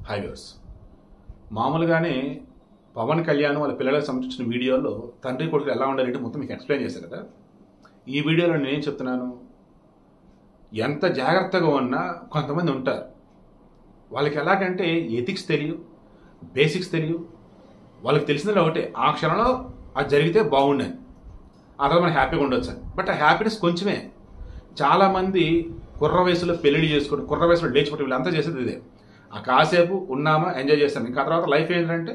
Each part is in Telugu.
హైవేస్ మామూలుగానే పవన్ కళ్యాణ్ వాళ్ళ పిల్లలకు సంబంధించిన వీడియోలో తండ్రి కొడుకు ఎలా ఉండాలంటే మొత్తం మీకు ఎక్స్ప్లెయిన్ చేశారు కదా. ఈ వీడియోలో నేనేం చెప్తున్నాను, ఎంత జాగ్రత్తగా ఉన్నా కొంతమంది ఉంటారు, వాళ్ళకి ఎలాగంటే ఎథిక్స్ తెలియదు, బేసిక్స్ తెలియదు. వాళ్ళకి తెలిసిందే ఒకటే, ఆ క్షణంలో అది జరిగితే బాగుండని, ఆ తర్వాత మనం హ్యాపీగా ఉండొచ్చు అని. బట్ ఆ హ్యాపీనెస్ కొంచెమే. చాలామంది కుర్ర వయసులో పెళ్లి చేసుకుని కుర్ర వయసులో లేచిపోతే వీళ్ళంతా చేసేది ఇదే. ఆ కాసేపు ఉన్నామా ఎంజాయ్ చేస్తాం, ఇంకా తర్వాత లైఫ్ ఏంటంటే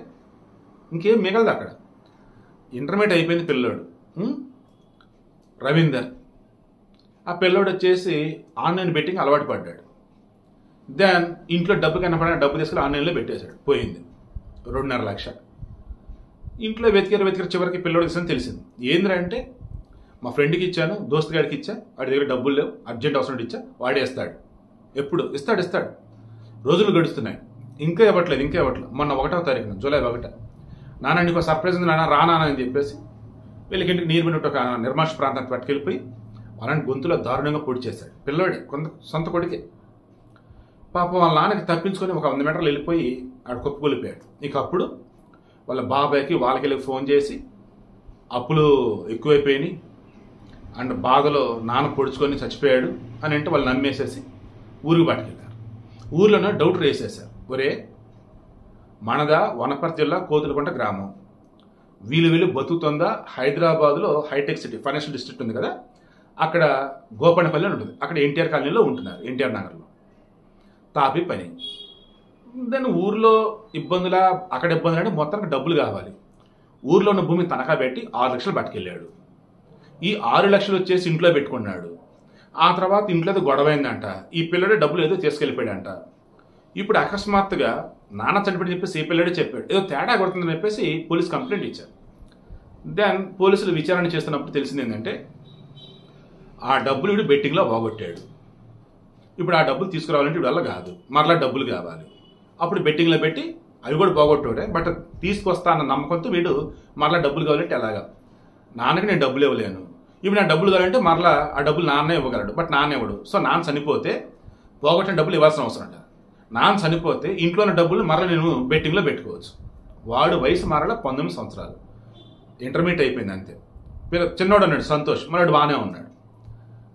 ఇంకేం మిగలదు అక్కడ. ఇంటర్మీడియట్ అయిపోయింది పిల్లోడు రవీందర్. ఆ పిల్లోడు వచ్చేసి ఆన్లైన్ బెట్టింగ్ అలవాటు పడ్డాడు. దెన్ ఇంట్లో డబ్బు కనపడిన డబ్బు తీసుకుని ఆన్లైన్లో పెట్టేశాడు, పోయింది 2.5 లక్షలు. ఇంట్లో వెతికారు చివరికి పిల్లోడు తీసుకొని తెలిసింది. ఏంద్రంటే మా ఫ్రెండ్కి ఇచ్చాను, దోస్తు గారికి ఇచ్చా, వాడి దగ్గర డబ్బులు లేవు, అర్జెంట్ అవసరం ఇచ్చా, వాడే ఇస్తాడు, ఎప్పుడు ఇస్తాడు. రోజులు గడుస్తున్నాయి, ఇంకా ఇవ్వట్లేదు. మొన్న 1వ తారీఖున జూలై 1 నాన్న నీకు సర్ప్రైజ్ ఉంది నాన్న, రానా అని చెప్పేసి వీళ్ళకి ఇంటికి నీరు పెట్టి ఒక నిర్మాష ప్రాంతానికి పట్టుకెళ్ళిపోయి వాళ్ళని గొంతులో దారుణంగా పొడి చేశాడు. పిల్లోడే, సొంత కొడుకే. పాపం వాళ్ళ నాన్నకి తప్పించుకొని ఒక 100 మీటర్లు వెళ్ళిపోయి ఆడ కొప్పుకొలిపోయాడు. ఇక అప్పుడు వాళ్ళ బాబాయ్కి వాళ్ళకి ఫోన్ చేసి అప్పులు ఎక్కువైపోయినాయి అండ్ బాధలో నాన్న పొడుచుకొని చచ్చిపోయాడు అని అంటే వాళ్ళు నమ్మేసేసి ఊరికి పట్టుకెళ్ళారు. ఊర్లోనే డౌట్ వేసేసారు, ఒరే మనదా వనపర్తి జిల్లా కోతులకుంట గ్రామం, వీళ్ళు బతుకుతుందా హైదరాబాద్లో హైటెక్ సిటీ ఫైనాన్షియల్ డిస్ట్రిక్ట్ ఉంది కదా, అక్కడ గోపన్నపల్లి అని ఉంటుంది, అక్కడ ఎన్టీఆర్ కాలనీలో ఉంటున్నారు, ఎన్టీఆర్ నగర్లో. తాపి పని. దెన్ ఊర్లో ఇబ్బందులా అక్కడ ఇబ్బందులు అంటే మొత్తానికి డబ్బులు కావాలి. ఊర్లో ఉన్న భూమి తనఖా పెట్టి 6 లక్షలు పట్టుకెళ్ళాడు. ఈ 6 లక్షలు వచ్చేసి ఇంట్లో పెట్టుకున్నాడు. ఆ తర్వాత ఇంట్లో ఏదో గొడవైందంట, ఈ పిల్లడే డబ్బులు ఏదో తీసుకెళ్ళిపోయాడంట. ఇప్పుడు అకస్మాత్తుగా నాన్న చనిపోయి చెప్పేసి ఈ పిల్లడే చెప్పాడు, ఏదో తేడా కొడుతుందని చెప్పేసి పోలీస్ కంప్లైంట్ ఇచ్చారు. దెన్ పోలీసులు విచారణ చేస్తున్నప్పుడు తెలిసింది ఏంటంటే ఆ డబ్బులు వీడు బెట్టింగ్లో పోగొట్టాడు. ఇప్పుడు ఆ డబ్బులు తీసుకురావాలంటే వీడి వల్ల కాదు, మరలా డబ్బులు కావాలి. అప్పుడు బెట్టింగ్లో పెట్టి అవి కూడా పోగొట్టాడే, బట్ తీసుకొస్తా అన్న నమ్మకంతో వీడు మరలా డబ్బులు కావాలంటే ఎలాగా, నాన్నకి నేను డబ్బులు ఇవ్వలేను, ఇప్పుడు నా డబ్బులు కావాలంటే మరలా ఆ డబ్బులు నాన్నే ఇవ్వగలడు, బట్ నాన్న ఇవ్వడు. సో నాన్న చనిపోతే పోగొట్టిన డబ్బులు ఇవ్వాల్సిన అవసరం అంట. నాన్న చనిపోతే ఇంట్లో ఉన్న డబ్బులు మరలా నేను బెట్టింగ్లో పెట్టుకోవచ్చు. వాడు వయసు మరలా 19 సంవత్సరాలు, ఇంటర్మీడియట్ అయిపోయింది అంతే. చిన్నోడు అన్నాడు సంతోష్, మరొడు బాగానే ఉన్నాడు.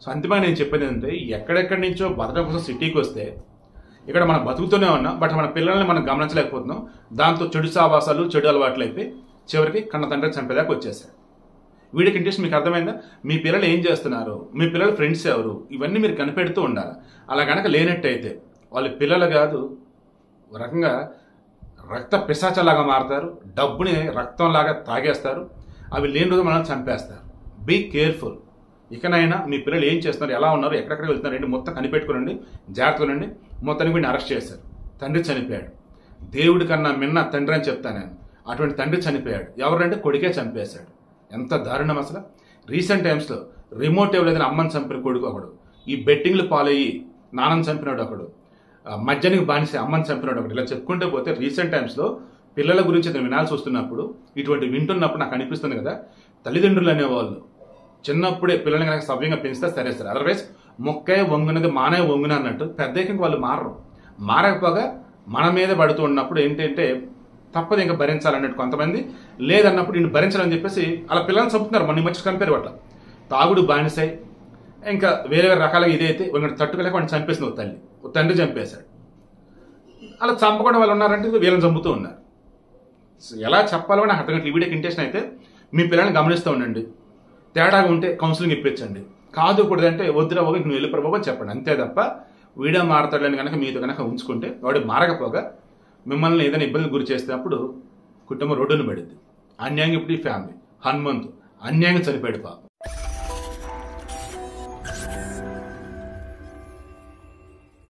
సో అంతిమంగా నేను చెప్పేది ఏంటంటే ఎక్కడెక్కడి నుంచో బతకడం కోసం సిటీకి వస్తే ఇక్కడ మనం బతుకుతూనే ఉన్నాం, బట్ మన పిల్లల్ని మనం గమనించలేకపోతున్నాం. దాంతో చెడు సావాసాలు చెడు అలవాట్లు అయిపోయి చివరికి కన్న తండ్రి చంపేదాకా వచ్చేసాడు. వీడికి ఇంట్రెస్ట్ మీకు అర్థమైందా? మీ పిల్లలు ఏం చేస్తున్నారు, మీ పిల్లల ఫ్రెండ్స్ ఎవరు, ఇవన్నీ మీరు కనిపెడుతూ ఉండాలి. అలా కనుక లేనట్టయితే వాళ్ళ పిల్లలు కాదు, ఒక రకంగా రక్త పిశాచలాగా మారుతారు, డబ్బుని రక్తంలాగా తాగేస్తారు, అవి లేని రోజు మనల్ని చంపేస్తారు. Be careful. ఇకనైనా మీ పిల్లలు ఏం చేస్తున్నారు, ఎలా ఉన్నారు, ఎక్కడెక్కడ వెళ్తున్నారు ఏంటి మొత్తం కనిపెట్టుకునండి, జాగ్రత్తగా మొత్తానికి వీడిని అరెస్ట్ చేశారు. తండ్రి చనిపోయాడు. దేవుడి కన్నా మిన్న తండ్రి అని చెప్తాను నేను. అటువంటి తండ్రి చనిపోయాడు. ఎవరంటే కొడుకే చంపేశాడు. ఎంత దారుణం అసలు. రీసెంట్ టైమ్స్లో రిమోట్ ఇవ్వలేదని అమ్మని చంపిన కొడుకు ఒకడు, ఈ బెట్టింగ్లు పాలయ్యి నాన్నని చంపినాడు ఒకడు, మద్యానికి బానిసే అమ్మని చంపినాడు ఒకటి. ఇలా చెప్పుకుంటూ పోతే రీసెంట్ టైమ్స్లో పిల్లల గురించి నేను వినాల్సి వస్తున్నప్పుడు, ఇటువంటి వింటున్నప్పుడు నాకు అనిపిస్తుంది కదా, తల్లిదండ్రులు అనేవాళ్ళు చిన్నప్పుడే పిల్లల్ని కనుక సవ్యంగా పెంచితే సరే. అదర్వైజ్ మొక్కే వంగునది మానే వంగున అన్నట్టు పెద్దకి వాళ్ళు మారరు. మారకపోగా మన మీద పడుతూ ఉన్నప్పుడు ఏంటంటే తప్పదు ఇంకా భరించాలన్నట్టు కొంతమంది, లేదన్నప్పుడు నేను భరించాలని చెప్పేసి అలా పిల్లల్ని చంపుతున్నారు. మన మధ్య కంపేర్ అట్లా తాగుడు బానిసై ఇంకా వేరే రకాలుగా ఇదైతే ఒకటి తట్టుకోలేక వాడిని చంపేసింది ఒక తల్లి, ఒక తండ్రి చంపేశాడు. అలా చంపకుండా వాళ్ళు ఉన్నారంటే వీళ్ళని చంపుతూ ఉన్నారు. ఎలా చెప్పాలో నాకు అర్థం కావట్లేదు. వీడియోకి ఇంటెన్షన్ అయితే మీ పిల్లల్ని గమనిస్తూ ఉండండి, తేడాగా ఉంటే కౌన్సిలింగ్ ఇప్పించండి, కాదు కూడదంటే వద్దురా బాబు నువ్వు వెళ్ళిపోరా బాబు అని చెప్పండి. అంతే తప్ప వీడియో మారతాడని కనుక మీతో కనుక ఉంచుకుంటే వాడు మారకపోగా మిమ్మల్ని ఏదైనా ఇబ్బంది గురి చేసినప్పుడు కుటుంబం రోడ్డును పడింది. అన్యాయంగా ఇప్పుడు ఈ ఫ్యామిలీ హనుమంతు అన్యాయంగా చనిపోయాడు పాప.